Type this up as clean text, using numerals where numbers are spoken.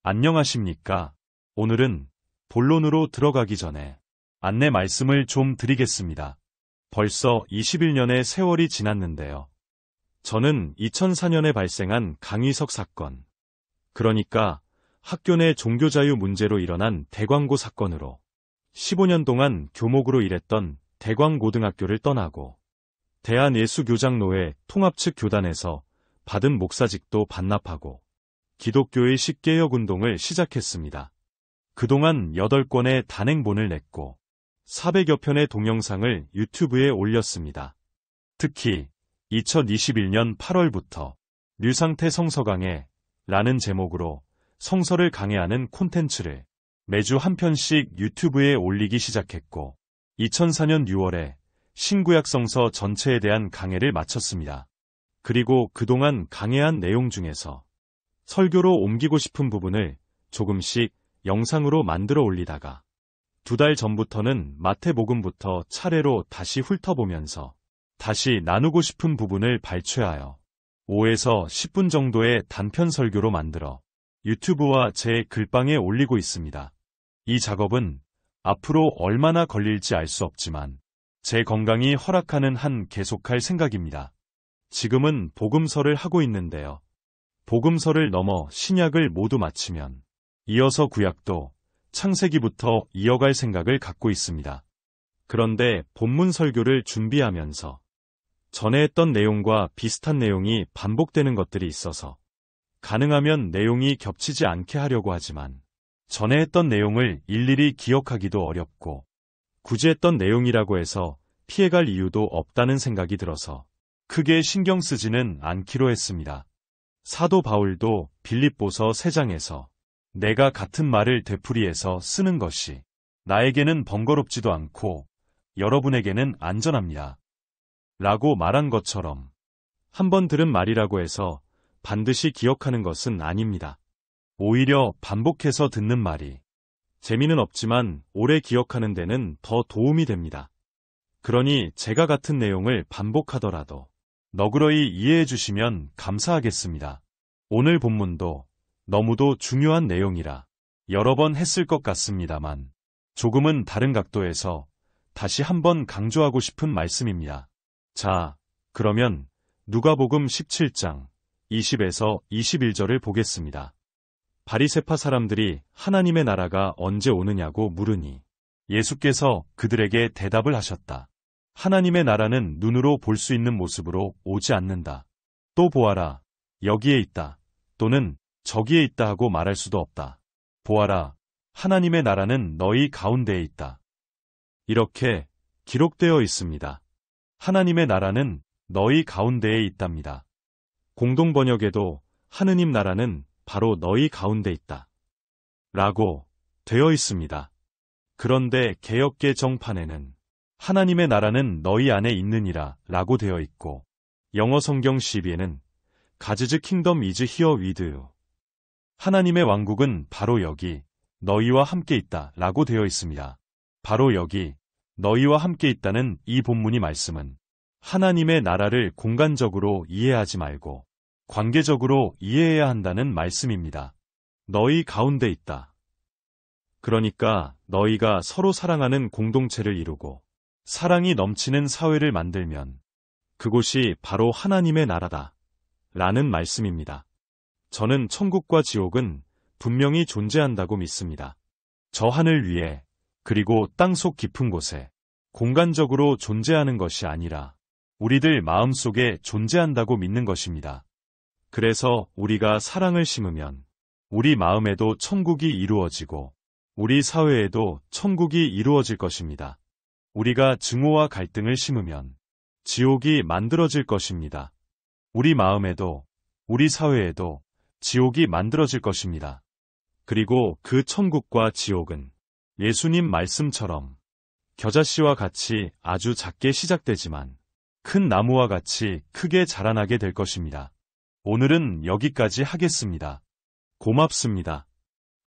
안녕하십니까? 오늘은 본론으로 들어가기 전에 안내 말씀을 좀 드리겠습니다. 벌써 21년의 세월이 지났는데요. 저는 2004년에 발생한 강희석 사건, 그러니까 학교 내 종교자유 문제로 일어난 대광고 사건으로 15년 동안 교목으로 일했던 대광고등학교를 떠나고 대한예수교장노회 통합 측 교단에서 받은 목사직도 반납하고 기독교의 십개혁운동을 시작했습니다. 그동안 8권의 단행본을 냈고 400여 편의 동영상을 유튜브에 올렸습니다. 특히 2021년 8월부터 류상태 성서강해 라는 제목으로 성서를 강해하는 콘텐츠를 매주 한 편씩 유튜브에 올리기 시작했고 2004년 6월에 신구약 성서 전체에 대한 강해를 마쳤습니다. 그리고 그동안 강해한 내용 중에서 설교로 옮기고 싶은 부분을 조금씩 영상으로 만들어 올리다가 2달 전부터는 마태복음부터 차례로 다시 훑어보면서 다시 나누고 싶은 부분을 발췌하여 5에서 10분 정도의 단편 설교로 만들어 유튜브와 제 글방에 올리고 있습니다. 이 작업은 앞으로 얼마나 걸릴지 알 수 없지만 제 건강이 허락하는 한 계속할 생각입니다. 지금은 복음서를 하고 있는데요. 복음서를 넘어 신약을 모두 마치면 이어서 구약도 창세기부터 이어갈 생각을 갖고 있습니다. 그런데 본문 설교를 준비하면서 전에 했던 내용과 비슷한 내용이 반복되는 것들이 있어서 가능하면 내용이 겹치지 않게 하려고 하지만 전에 했던 내용을 일일이 기억하기도 어렵고 굳이 했던 내용이라고 해서 피해갈 이유도 없다는 생각이 들어서 크게 신경 쓰지는 않기로 했습니다. 사도 바울도 빌립보서 3장에서 내가 같은 말을 되풀이해서 쓰는 것이 나에게는 번거롭지도 않고 여러분에게는 안전합니다. 라고 말한 것처럼 한번 들은 말이라고 해서 반드시 기억하는 것은 아닙니다. 오히려 반복해서 듣는 말이 재미는 없지만 오래 기억하는 데는 더 도움이 됩니다. 그러니 제가 같은 내용을 반복하더라도 너그러이 이해해 주시면 감사하겠습니다. 오늘 본문도 너무도 중요한 내용이라 여러 번 했을 것 같습니다만 조금은 다른 각도에서 다시 한번 강조하고 싶은 말씀입니다. 자, 그러면 누가복음 17장 20에서 21절을 보겠습니다. 바리새파 사람들이 하나님의 나라가 언제 오느냐고 물으니 예수께서 그들에게 대답을 하셨다. 하나님의 나라는 눈으로 볼 수 있는 모습으로 오지 않는다. 또 보아라, 여기에 있다. 또는 저기에 있다 하고 말할 수도 없다. 보아라, 하나님의 나라는 너희 가운데에 있다. 이렇게 기록되어 있습니다. 하나님의 나라는 너희 가운데에 있답니다. 공동번역에도 하느님 나라는 바로 너희 가운데 있다. 라고 되어 있습니다. 그런데 개역개 정판에는 하나님의 나라는 너희 안에 있느니라 라고 되어 있고 영어 성경 12에는 God's kingdom is here with you. 하나님의 왕국은 바로 여기 너희와 함께 있다 라고 되어 있습니다. 바로 여기 너희와 함께 있다는 이 본문이 말씀은 하나님의 나라를 공간적으로 이해하지 말고 관계적으로 이해해야 한다는 말씀입니다. 너희 가운데 있다. 그러니까 너희가 서로 사랑하는 공동체를 이루고 사랑이 넘치는 사회를 만들면 그곳이 바로 하나님의 나라다. 라는 말씀입니다. 저는 천국과 지옥은 분명히 존재한다고 믿습니다. 저 하늘 위에 그리고 땅속 깊은 곳에 공간적으로 존재하는 것이 아니라 우리들 마음속에 존재한다고 믿는 것입니다. 그래서 우리가 사랑을 심으면 우리 마음에도 천국이 이루어지고 우리 사회에도 천국이 이루어질 것입니다. 우리가 증오와 갈등을 심으면 지옥이 만들어질 것입니다. 우리 마음에도 우리 사회에도 지옥이 만들어질 것입니다. 그리고 그 천국과 지옥은 예수님 말씀처럼 겨자씨와 같이 아주 작게 시작되지만 큰 나무와 같이 크게 자라나게 될 것입니다. 오늘은 여기까지 하겠습니다. 고맙습니다.